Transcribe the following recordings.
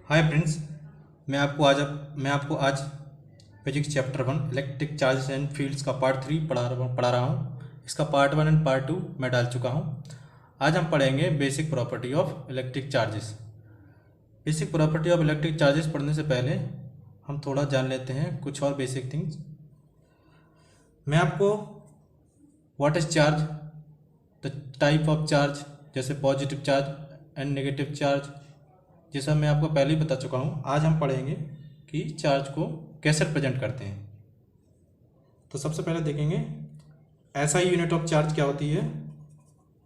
Hi friends. मैं आपको आज physics chapter 1 electric charges and fields का पार्ट 3 पढ़ा रहा हूँ। इसका पार्ट 1 एंड पार्ट 2 मैं डाल चुका हूँ। आज हम पढ़ेंगे basic property of electric charges. Basic property of electric charges पढ़ने से पहले हम थोड़ा जान लेते हैं कुछ और बेसिक थिंग्स। मैं आपको what is charge, the type of charge, जैसे positive charge and negative charge, ये सब मैं आपको पहले ही बता चुका हूँ। आज हम पढ़ेंगे कि चार्ज को कैसे रिप्रेजेंट करते हैं। तो सबसे पहले देखेंगे ऐसा यूनिट ऑफ चार्ज क्या होती है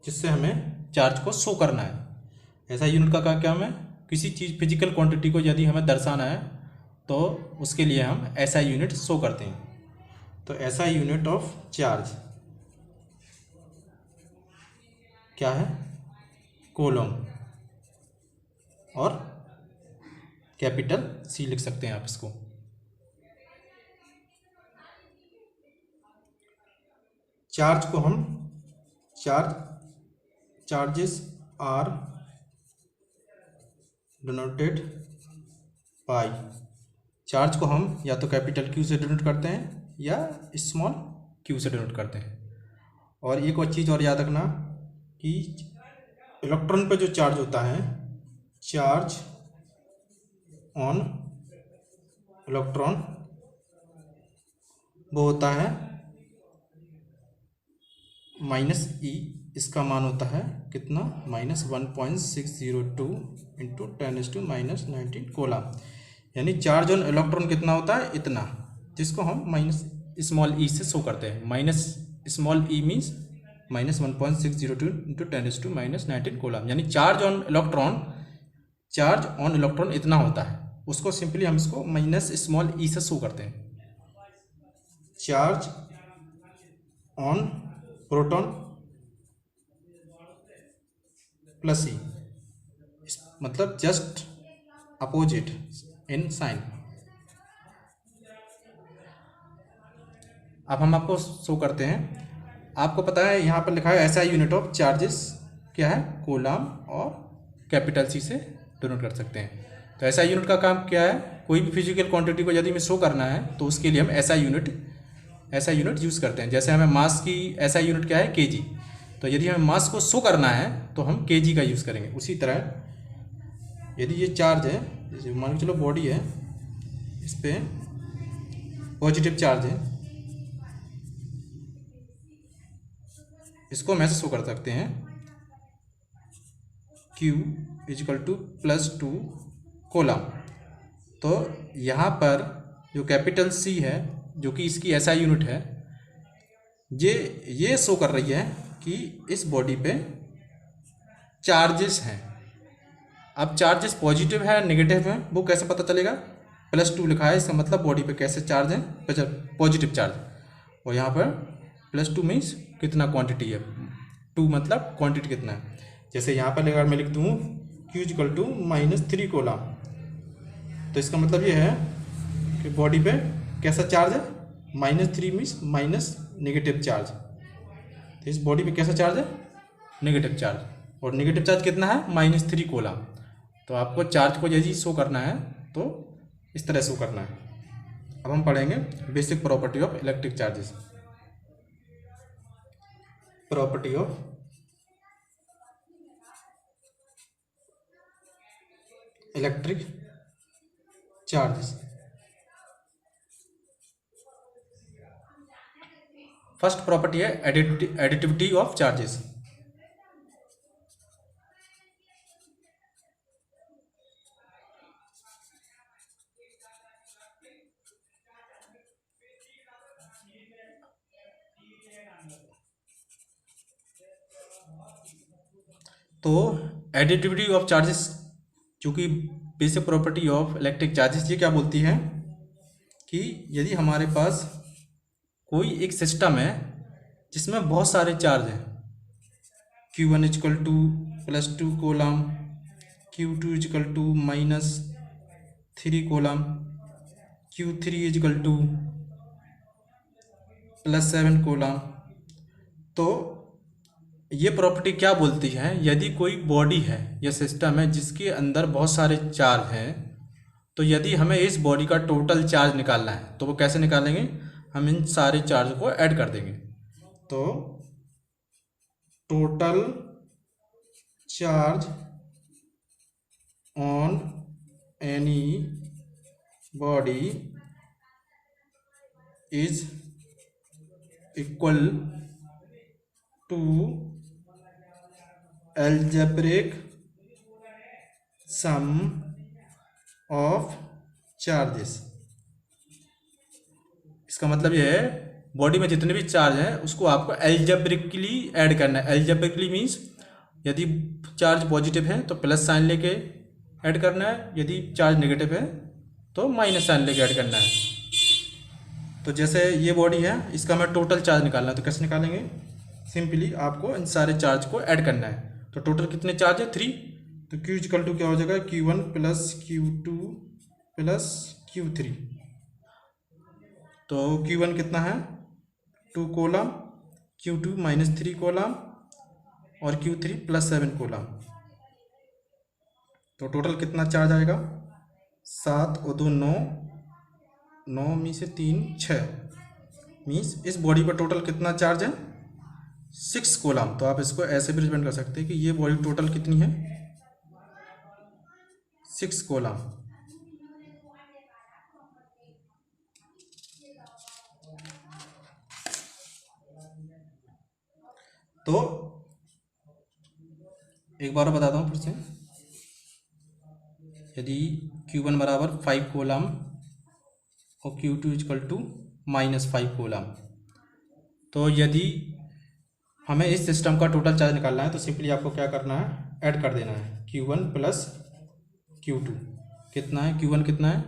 जिससे हमें चार्ज को शो करना है। ऐसा यूनिट का क्या है, किसी चीज़ फिजिकल क्वांटिटी को यदि हमें दर्शाना है तो उसके लिए हम ऐसा यूनिट शो करते हैं। तो ऐसा यूनिट ऑफ चार्ज क्या है, कोलोम, और कैपिटल सी लिख सकते हैं आप इसको। चार्ज को हम charges are denoted by, charge को हम या तो कैपिटल क्यू से डिनोट करते हैं या स्मॉल क्यू से डिनोट करते हैं। और एक और चीज़ और याद रखना कि इलेक्ट्रॉन पे जो चार्ज होता है, चार्ज ऑन इलेक्ट्रॉन, वो होता है -e। इसका मान होता है कितना, -1.602 इंटू 10⁻⁻19 कोलम। यानी चार्ज ऑन इलेक्ट्रॉन कितना होता है, इतना, जिसको हम स्मॉल ई से शो करते हैं। Small e means -1.602 into 10⁻⁻19 coulomb. यानी चार्ज ऑन इलेक्ट्रॉन इतना होता है, उसको सिंपली हम इसको स्मॉल ई से शो करते हैं। चार्ज ऑन प्रोटॉन प्लस ई, मतलब जस्ट अपोजिट इन साइन। अब हम आपको शो करते हैं। आपको पता है यहाँ पर लिखा है ऐसा यूनिट ऑफ चार्जेस क्या है, कोलम, और कैपिटल सी से डिनोट कर सकते हैं। तो ऐसा यूनिट का काम क्या है, कोई भी फिजिकल क्वांटिटी को यदि हमें शो करना है तो उसके लिए हम ऐसा यूनिट यूज़ करते हैं। जैसे हमें मास की ऐसा यूनिट क्या है, केजी। तो यदि हमें मास को शो करना है तो हम केजी का यूज़ करेंगे। उसी तरह यदि ये चार्ज है, जैसे मान के चलो बॉडी है, इस पर पॉजिटिव चार्ज है, इसको हम ऐसे शो कर सकते हैं, Q = +2 कोलम। तो यहाँ पर जो कैपिटल C है, जो कि इसकी ऐसा यूनिट है, ये शो कर रही है कि इस बॉडी पे चार्जेस हैं। अब चार्जेस पॉजिटिव है नेगेटिव है वो कैसे पता चलेगा, +2 लिखा है, इसका मतलब बॉडी पे कैसे चार्ज है, पॉजिटिव चार्ज। और यहाँ पर +2 मीन्स कितना क्वांटिटी है, 2 मतलब क्वांटिटी कितना है। जैसे यहाँ पर अगर मैं लिख दूँ Q = -3 कोलम, तो इसका मतलब ये है कि बॉडी पे कैसा चार्ज है, -3 मीन्स नेगेटिव चार्ज। तो इस बॉडी पे कैसा चार्ज है, नेगेटिव चार्ज, और नेगेटिव चार्ज कितना है, -3 कोलम। तो आपको चार्ज को यदि शो करना है तो इस तरह शो करना है। अब हम पढ़ेंगे basic property of electric charges. Property of electric charges. First property है एडिटिविटी ऑफ चार्जेस। तो एडिटिविटी ऑफ चार्जेस, चूँकि basic property of electric charges ये क्या बोलती है कि यदि हमारे पास कोई एक सिस्टम है जिसमें बहुत सारे चार्ज हैं, Q1 = +2 kolam, Q2 = -3 kolam, Q3 = +7 kolam. तो ये प्रॉपर्टी क्या बोलती है, यदि कोई बॉडी है या सिस्टम है जिसके अंदर बहुत सारे चार्ज हैं तो यदि हमें इस बॉडी का टोटल चार्ज निकालना है तो वो कैसे निकालेंगे, हम इन सारे चार्ज को ऐड कर देंगे। तो total charge on any body is equal to algebraic sum of charges। इसका मतलब यह है बॉडी में जितने भी चार्ज हैं उसको आपको एल्जेब्रिकली ऐड करना है। एल्जेब्रिकली मीन्स यदि चार्ज पॉजिटिव है तो प्लस साइन लेके ऐड करना है, यदि चार्ज नेगेटिव है तो माइनस साइन लेके ऐड करना है। तो जैसे ये बॉडी है, इसका हमें टोटल चार्ज निकालना है तो कैसे निकालेंगे, सिंपली आपको इन सारे चार्ज को ऐड करना है। तो टोटल कितने चार्ज है, 3। तो Q इक्वल टू क्या हो जाएगा, Q1 plus Q2 plus Q3। तो Q1 कितना है 2 कॉलम, Q2 -3 कॉलम और Q3 +7 कॉलम। तो टोटल कितना चार्ज आएगा, 7 और 2 9, 9 में से 3 6, मीन्स इस बॉडी पर टोटल कितना चार्ज है 6 कॉलम। तो आप इसको ऐसे भी रिप्रेजेंट कर सकते हैं कि ये बॉडी टोटल कितनी है 6 कॉलम। तो एक बार बताता हूँ फिर से, यदि Q1 बराबर 5 कॉलम और Q2 इक्वल टू -5 कॉलम, तो यदि हमें इस सिस्टम का टोटल चार्ज निकालना है तो सिंपली आपको क्या करना है, ऐड कर देना है Q1 प्लस Q2। कितना है, Q1 कितना है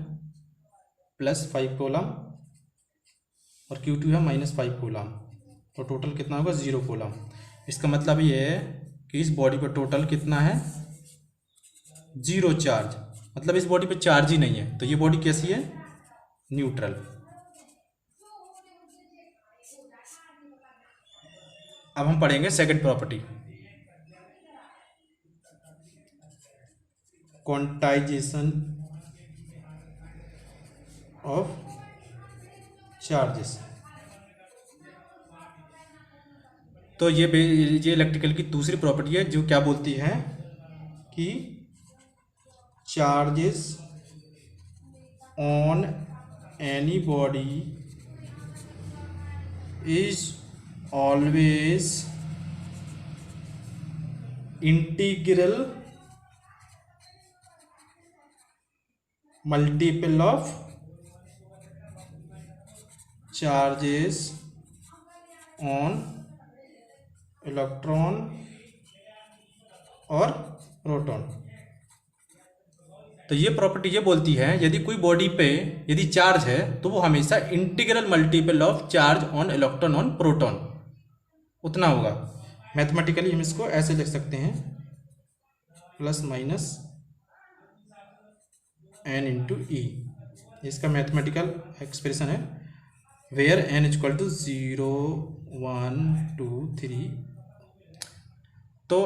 +5 कॉलम और Q2 है -5 कॉलम। तो टोटल कितना होगा 0 कॉलम। इसका मतलब ये है कि इस बॉडी पर टोटल कितना है 0 चार्ज, मतलब इस बॉडी पे चार्ज ही नहीं है। तो ये बॉडी कैसी है, न्यूट्रल। अब हम पढ़ेंगे second property, quantization of charges. तो ये इलेक्ट्रिकल की दूसरी प्रॉपर्टी है जो क्या बोलती है कि charges on any body is always integral multiple of charges on electron और प्रोटॉन। तो ये प्रॉपर्टी ये बोलती है यदि कोई बॉडी पे यदि चार्ज है तो वो हमेशा integral multiple of charge on electron on proton उतना होगा। मैथमेटिकली हम इसको ऐसे लिख सकते हैं ± n इंटू ई। इसका मैथमेटिकल एक्सप्रेशन है वेयर n इक्वल टू 0 1 2 3। तो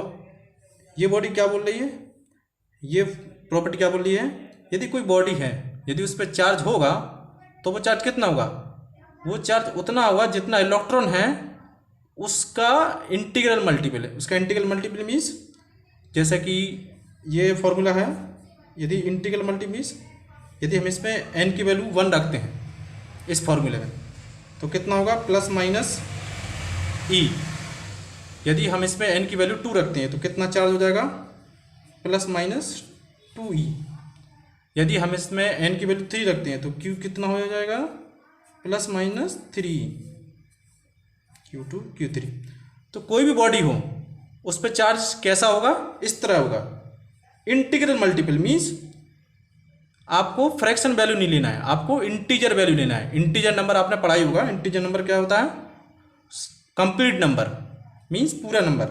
ये बॉडी क्या बोल रही है, ये प्रॉपर्टी क्या बोल रही है, यदि कोई बॉडी है यदि उस पर चार्ज होगा तो वो चार्ज कितना होगा, वो चार्ज उतना होगा जितना इलेक्ट्रॉन है उसका इंटीग्रल मल्टीपल है। उसका इंटीग्रल मल्टीपल मीन्स जैसे कि ये फॉर्मूला है, यदि इंटीग्रल मल्टीपल मीन्स यदि हम इसमें n की वैल्यू 1 रखते हैं इस फॉर्मूले में तो कितना होगा +- e। यदि हम इसमें n की वैल्यू 2 रखते हैं तो कितना चार्ज हो जाएगा ±2e। यदि हम इसमें n की वैल्यू 3 रखते हैं तो q कितना हो जाएगा ±3 Q2 Q3। तो कोई भी बॉडी हो उस पर चार्ज कैसा होगा, इस तरह होगा इंटीग्रल मल्टीपल मीन्स आपको फ्रैक्शन वैल्यू नहीं लेना है, आपको इंटीजर वैल्यू लेना है। इंटीजर नंबर आपने पढ़ा ही होगा, इंटीजर नंबर क्या होता है, कंप्लीट नंबर मीन्स पूरा नंबर।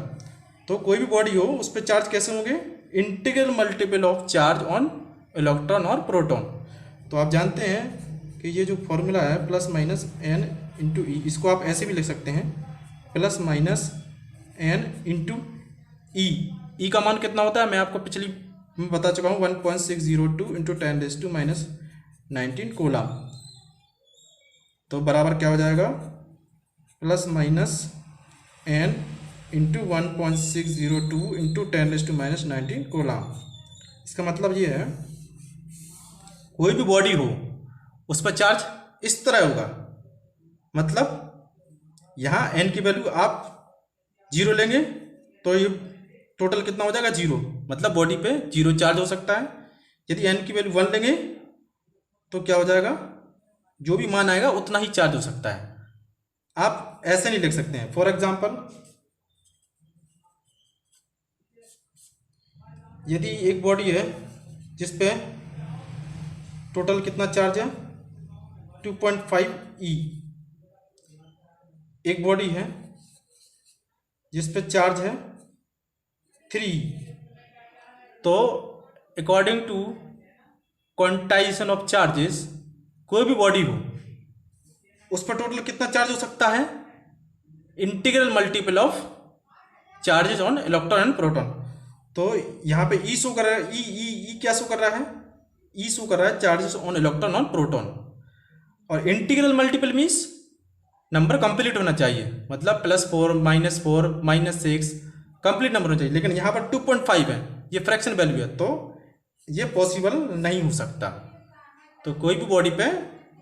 तो कोई भी बॉडी हो उस पर चार्ज कैसे होंगे, integral multiple of charge on electron और प्रोटॉन। तो आप जानते हैं कि ये जो फॉर्मूला है ±n इंटू ई, इसको आप ऐसे भी लिख सकते हैं ±n इंटू ई। ई का मान कितना होता है, मैं आपको पिछली मैं बता चुका हूँ 1.602 इंटू 10⁻⁻19 कूलम। तो बराबर क्या हो जाएगा, plus minus n into 1.602 into 10⁻⁻19 coulomb. इसका मतलब ये है कोई भी बॉडी हो उस पर चार्ज इस तरह होगा, मतलब यहाँ n की वैल्यू आप 0 लेंगे तो ये टोटल कितना हो जाएगा 0, मतलब बॉडी पे 0 चार्ज हो सकता है। यदि n की वैल्यू 1 लेंगे तो क्या हो जाएगा, जो भी मान आएगा उतना ही चार्ज हो सकता है। आप ऐसे नहीं लिख सकते हैं। फॉर एग्जांपल यदि एक बॉडी है जिस पे टोटल कितना चार्ज है 2.5 E, एक बॉडी है जिस पे चार्ज है 3, तो according to quantization of charges कोई भी बॉडी हो उस पर टोटल कितना चार्ज हो सकता है, integral multiple of charges on electron and proton. तो यहाँ पे ई शो कर रहा है, ई क्या शो कर रहा है, ई शो कर रहा है charges on electron on proton. और integral multiple means number complete होना चाहिए, मतलब +4 -4 -6 कंप्लीट नंबर होना चाहिए। लेकिन यहाँ पर 2.5 है, ये फ्रैक्शन वैल्यू है, तो ये पॉसिबल नहीं हो सकता। तो कोई भी बॉडी पे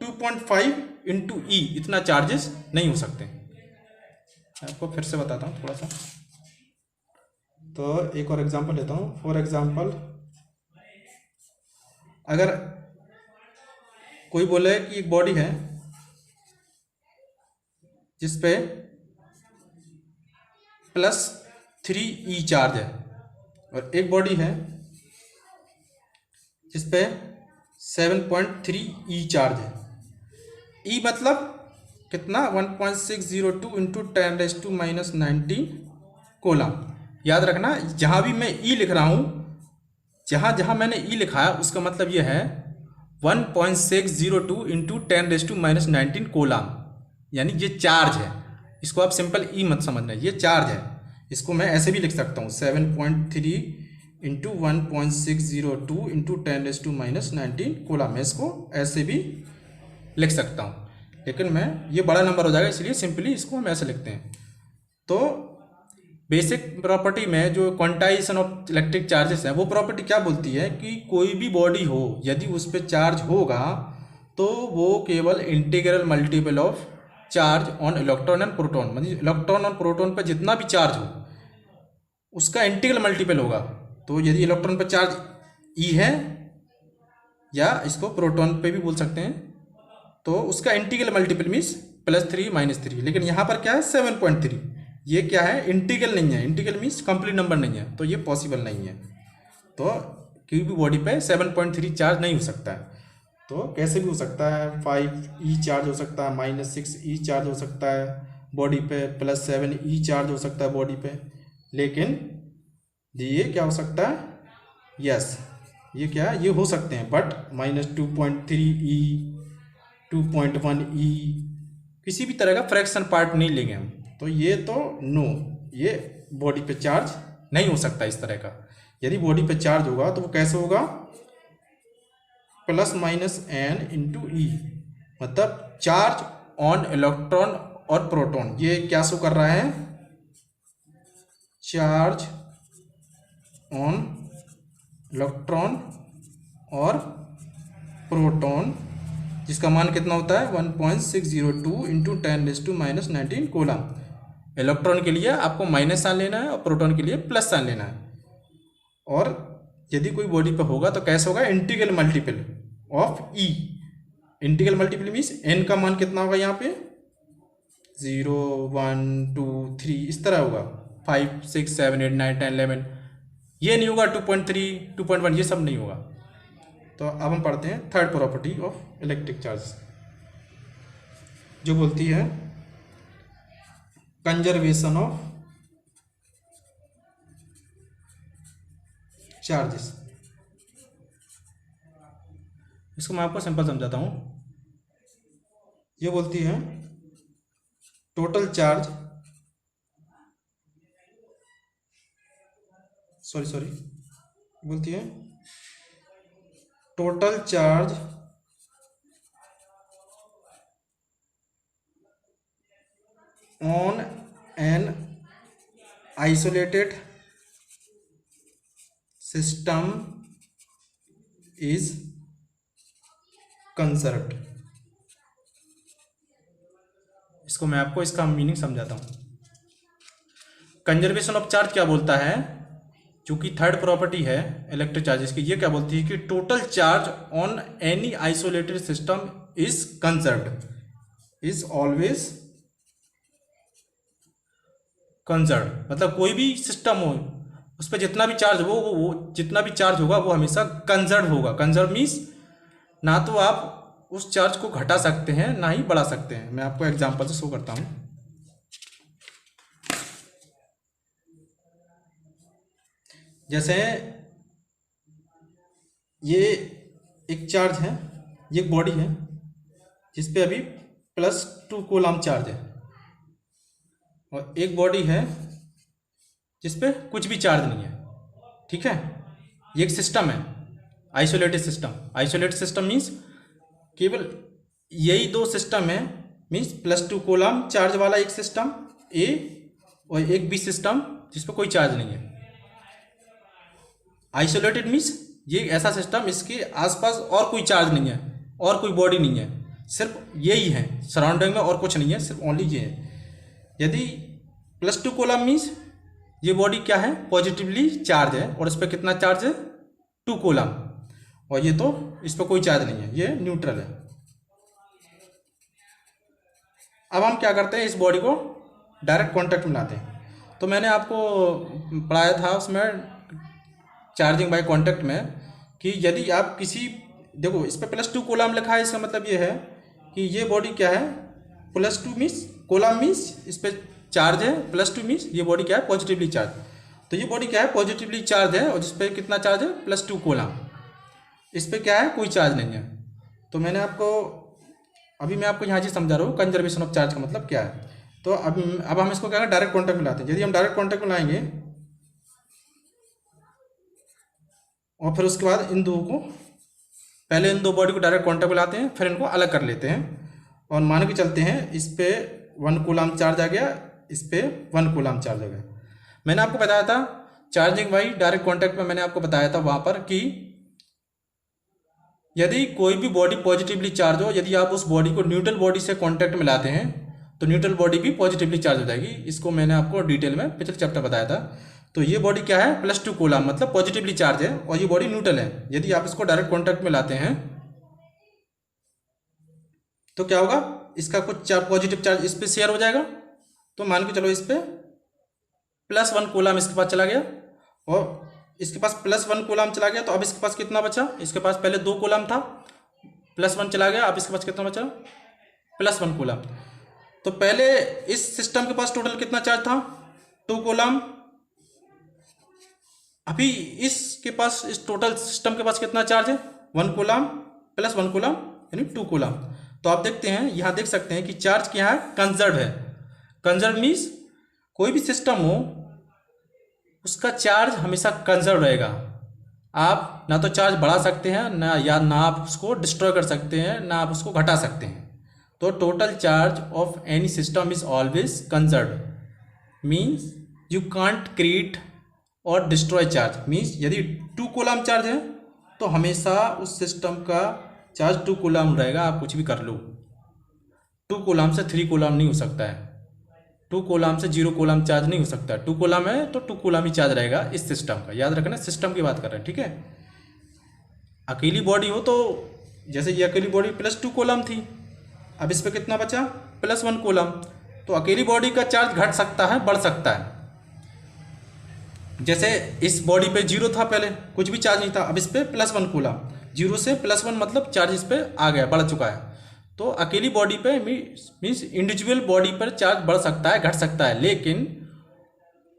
2.5 इंटू ई इतना चार्जेस नहीं हो सकते। आपको फिर से बताता हूँ थोड़ा सा। तो एक और एग्जांपल लेता हूँ। फॉर एग्जांपल अगर कोई बोले कि एक बॉडी है जिस पे +3 E चार्ज है, और एक बॉडी है जिस पे 7.3 E चार्ज है। E मतलब कितना 1.602 इंटू 10⁻⁻19 कूलम। याद रखना जहाँ भी मैं E लिख रहा हूँ, जहाँ जहाँ मैंने E लिखा है उसका मतलब ये है 1.602 इंटू 10⁻⁻19 कूलम, यानी ये चार्ज है। इसको आप सिंपल E मत समझना, ये चार्ज है। इसको मैं ऐसे भी लिख सकता हूँ 7.3 इंटू 1.602 इंटू 10⁻⁻19 कूलम। मैं इसको ऐसे भी लिख सकता हूँ, लेकिन मैं ये बड़ा नंबर हो जाएगा इसलिए सिंपली इसको हम ऐसे लिखते हैं। तो बेसिक प्रॉपर्टी में जो क्वांटाइजेशन ऑफ इलेक्ट्रिक चार्जेस है, वो प्रॉपर्टी क्या बोलती है कि कोई भी बॉडी हो यदि उस पर चार्ज होगा तो वो केवल integral multiple of charge on electron and proton, मतलब इलेक्ट्रॉन और प्रोटॉन पर जितना भी चार्ज हो उसका इंटीग्रल मल्टीपल होगा। तो यदि इलेक्ट्रॉन पर चार्ज ई है, या इसको प्रोटॉन पे भी बोल सकते हैं, तो उसका इंटीग्रल मल्टीपल मीन्स +3 -3। लेकिन यहाँ पर क्या है 7.3, ये क्या है इंटीग्रल नहीं है, इंटीग्रल मीन्स कंप्लीट नंबर नहीं है, तो ये पॉसिबल नहीं है। तो किसी भी बॉडी पे 7.3 चार्ज नहीं हो सकता है। तो कैसे भी हो सकता है, 5 E चार्ज हो सकता है, -6 E चार्ज हो सकता है बॉडी पे, +7 E चार्ज हो सकता है बॉडी पे। लेकिन ये क्या हो सकता है, यस ये क्या है, ये हो सकते हैं, बट -2.3 E 2.1 E किसी भी तरह का फ्रैक्शन पार्ट नहीं लेंगे हम। तो ये तो नो, ये बॉडी पे चार्ज नहीं हो सकता इस तरह का। यदि बॉडी पे चार्ज होगा तो वो कैसे होगा, ±n इंटू ई, मतलब चार्ज ऑन इलेक्ट्रॉन और प्रोटॉन। ये क्या शो कर रहा है, चार्ज ऑन इलेक्ट्रॉन और प्रोटॉन, जिसका मान कितना होता है 1.602 इंटू 10⁻⁻19 कूलम। इलेक्ट्रॉन के लिए आपको माइनस साइन लेना है और प्रोटॉन के लिए प्लस साइन लेना है। और यदि कोई बॉडी पे होगा तो कैसे होगा, integral multiple of e. Integral multiple means n का मान कितना होगा, यहाँ पे 0 1 2 3 इस तरह होगा, 5 6 7 8 9 10 11, ये नहीं होगा 2.3 2.1, ये सब नहीं होगा। तो अब हम पढ़ते हैं third property of electric charge, जो बोलती है कंजर्वेशन ऑफ चार्जेस। इसको मैं आपको सिंपल समझाता हूँ। ये बोलती है टोटल चार्ज, सॉरी बोलती है total charge on an isolated system is conserved. इसको मैं आपको इसका मीनिंग समझाता हूं। कंजर्वेशन ऑफ चार्ज क्या बोलता है, चूंकि थर्ड प्रॉपर्टी है इलेक्ट्रिक चार्जेस की, ये क्या बोलती है कि total charge on any isolated system is conserved, is always conserved. मतलब कोई भी सिस्टम हो उस पर जितना भी चार्ज हो वो जितना भी चार्ज होगा वो हमेशा कंजर्व होगा। कंजर्व मीन्स ना तो आप उस चार्ज को घटा सकते हैं ना ही बढ़ा सकते हैं। मैं आपको एग्जांपल से शो करता हूं। जैसे ये एक चार्ज है, ये एक बॉडी है जिसपे अभी +2 कूलम चार्ज है, और एक बॉडी है जिसपे कुछ भी चार्ज नहीं है। ठीक है, ये एक सिस्टम है isolated system. Isolated system means केवल यही दो सिस्टम है, मीन्स +2 कूलम चार्ज वाला एक सिस्टम ए और एक बी सिस्टम जिसपे कोई चार्ज नहीं है। आइसोलेटेड मीन्स ये ऐसा सिस्टम इसके आसपास और कोई चार्ज नहीं है और कोई बॉडी नहीं है, सिर्फ यही है सराउंडिंग में और कुछ नहीं है, सिर्फ ओनली ये है। यदि +2 कूलम मीन्स ये बॉडी क्या है, पॉजिटिवली चार्ज है और इस पर कितना चार्ज है, 2 कूलम, और ये तो इस पर कोई चार्ज नहीं है, ये न्यूट्रल है। अब हम क्या करते हैं, इस बॉडी को डायरेक्ट कॉन्टैक्ट में लाते हैं। तो मैंने आपको पढ़ाया था उसमें चार्जिंग बाय कॉन्टैक्ट में कि यदि आप किसी, देखो इस पर +2 कूलम लिखा है, इसका मतलब ये है कि ये बॉडी क्या है, +2 मीन्स कूलम मीन्स इस पर चार्ज है, +2 मीन्स ये बॉडी क्या है, पॉजिटिवली चार्ज। तो ये बॉडी क्या है, पॉजिटिवली चार्ज है और जिस पर कितना चार्ज है, +2 कूलम। इस पर क्या है, कोई चार्ज नहीं है। तो मैंने आपको अभी मैं आपको यहाँ चीज़ समझा रहा हूँ कंजर्वेशन ऑफ चार्ज का मतलब क्या है। तो अब हम इसको क्या है, डायरेक्ट कॉन्टैक्ट में लाते हैं। यदि हम डायरेक्ट कॉन्टैक्ट में लाएंगे और फिर उसके बाद इन दो को, पहले इन दो बॉडी को डायरेक्ट कॉन्टैक्ट में लाते हैं, फिर इनको अलग कर लेते हैं और मान के चलते हैं इस पे 1 कूलम चार्ज आ गया, इस पे 1 कूलम चार्ज आ गया। मैंने आपको बताया था चार्जिंग बाई डायरेक्ट कॉन्टैक्ट में, मैंने आपको बताया था वहाँ पर कि यदि कोई भी बॉडी पॉजिटिवली चार्ज हो, यदि आप उस बॉडी को न्यूट्रल बॉडी से कॉन्टैक्ट में लाते हैं तो न्यूट्रल बॉडी भी पॉजिटिवली चार्ज हो जाएगी। इसको मैंने आपको डिटेल में पिछले चैप्टर बताया था। तो ये बॉडी क्या है, +2 कूलम मतलब पॉजिटिवली चार्ज है और ये बॉडी न्यूट्रल है। यदि आप इसको डायरेक्ट कॉन्टैक्ट में लाते हैं तो क्या होगा, इसका कुछ पॉजिटिव चार्ज इस पर शेयर हो जाएगा। तो मान के चलो इस पे +1 कूलम इसके पास चला गया और इसके पास +1 कूलम चला गया, तो अब इसके पास कितना बचा, इसके पास पहले 2 कूलम था, +1 चला गया, अब इसके पास कितना बचा, +1 कूलम। तो पहले इस सिस्टम के पास टोटल कितना चार्ज था, 2 कूलम। अभी इसके पास, इस टोटल सिस्टम के पास कितना चार्ज है, 1 कूलम +1 कूलम यानी 2 कूलम। तो आप देखते हैं, यहाँ देख सकते हैं कि चार्ज क्या है, कंजर्व है। कंजर्व मीन्स कोई भी सिस्टम हो उसका चार्ज हमेशा कंजर्व रहेगा। आप ना तो चार्ज बढ़ा सकते हैं ना आप उसको डिस्ट्रॉय कर सकते हैं, ना आप उसको घटा सकते हैं। तो total charge of any system is always conserve means you can't create और डिस्ट्रॉय चार्ज। मीन्स यदि 2 कूलम चार्ज है तो हमेशा उस सिस्टम का चार्ज 2 कूलम रहेगा, आप कुछ भी कर लो। 2 कूलम से 3 कूलम नहीं हो सकता है, 2 कूलम से 0 कूलम चार्ज नहीं हो सकता। 2 कूलम है तो 2 कूलम ही चार्ज रहेगा इस सिस्टम का। याद रखना, सिस्टम की बात कर रहे हैं, ठीक है। अकेली बॉडी हो तो जैसे ये अकेली बॉडी +2 कूलम थी, अब इस पर कितना बचा, +1 कूलम। तो अकेली बॉडी का चार्ज घट सकता है, बढ़ सकता है। जैसे इस बॉडी पे 0 था, पहले कुछ भी चार्ज नहीं था, अब इस पर +1 कूलम, 0 से +1 मतलब चार्ज इस पर आ गया, बढ़ चुका है। तो अकेली बॉडी पे मीन्स इंडिविजुअल बॉडी पर चार्ज बढ़ सकता है, घट सकता है। लेकिन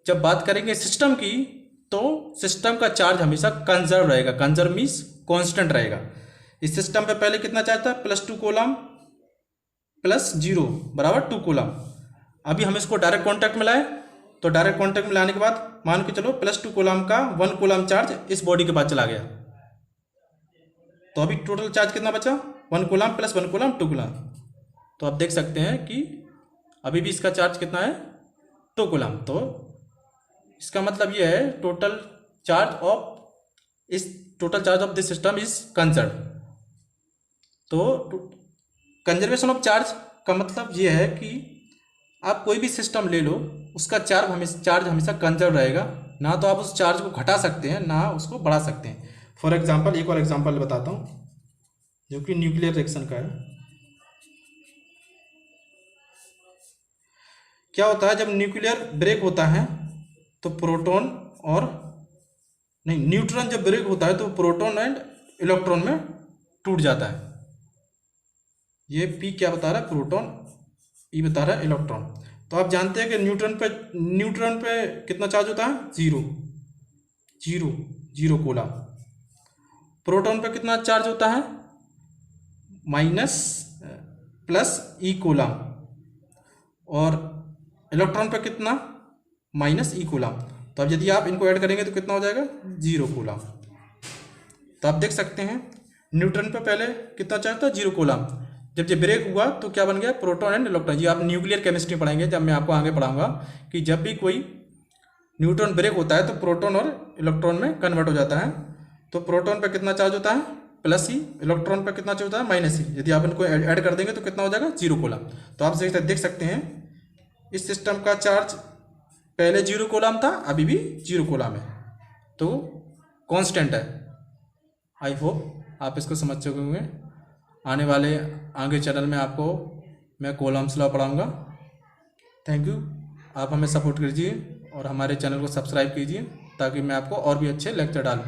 जब बात करेंगे सिस्टम की तो सिस्टम का चार्ज हमेशा कंजर्व रहेगा। कंजर्व मीन्स कांस्टेंट रहेगा। इस सिस्टम पे पहले कितना चार्ज था, +2 कूलम +0 बराबर 2 कूलम। अभी हम इसको डायरेक्ट कॉन्टैक्ट में लाए, तो डायरेक्ट कॉन्टैक्ट में लाने के बाद मान के चलो +2 कूलम का 1 कूलम चार्ज इस बॉडी के पास चला गया। तो अभी टोटल चार्ज कितना बचा, 1 कूलम प्लस 1 कूलम 2 कूलम। तो आप देख सकते हैं कि अभी भी इसका चार्ज कितना है, 2 कूलम। तो इसका मतलब ये है total charge of this system is conserve. तो कंजर्वेशन ऑफ चार्ज का मतलब ये है कि आप कोई भी सिस्टम ले लो, उसका चार्ज हमेशा कंजर्व रहेगा, ना तो आप उस चार्ज को घटा सकते हैं ना उसको बढ़ा सकते हैं। फॉर एग्जांपल एक और एग्जांपल बताता हूँ जो कि न्यूक्लियर रिएक्शन का है। क्या होता है जब न्यूक्लियर ब्रेक होता है तो न्यूट्रॉन जब ब्रेक होता है तो प्रोटॉन एंड इलेक्ट्रॉन में टूट जाता है। ये पी क्या बता रहा है, प्रोटॉन, ई बता रहा है इलेक्ट्रॉन। तो आप जानते हैं कि न्यूट्रॉन पे कितना चार्ज होता है, जीरो कूलम। प्रोटॉन पे कितना चार्ज होता है, प्लस ई कूलम। और इलेक्ट्रॉन पे कितना, -e कूलम। तो अब यदि आप इनको ऐड करेंगे तो कितना हो जाएगा, 0 कूलम। तो आप देख सकते हैं न्यूट्रॉन पे पहले कितना चार्ज था, 0 कूलम। जब ये ब्रेक हुआ तो क्या बन गया, प्रोटॉन एंड इलेक्ट्रॉन। ये आप न्यूक्लियर केमिस्ट्री पढ़ेंगे जब मैं आपको आगे पढ़ाऊंगा कि जब भी कोई न्यूट्रॉन ब्रेक होता है तो प्रोटॉन और इलेक्ट्रॉन में कन्वर्ट हो जाता है। तो प्रोटॉन पे कितना चार्ज होता है, +e, इलेक्ट्रॉन पे कितना चार्ज होता है, -e। यदि आप इनको ऐड कर देंगे तो कितना हो जाएगा, 0 कूलम। तो आप देख सकते हैं इस सिस्टम का चार्ज पहले 0 कूलम था, अभी भी 0 कूलम है, तो कांस्टेंट है। आई होप आप इसको समझ चुके होंगे। आगे चैनल में आपको मैं कूलम्स लॉ पढ़ाऊँगा। Thank you. आप हमें सपोर्ट कीजिए और हमारे चैनल को सब्सक्राइब कीजिए ताकि मैं आपको और भी अच्छे लेक्चर डालूँ।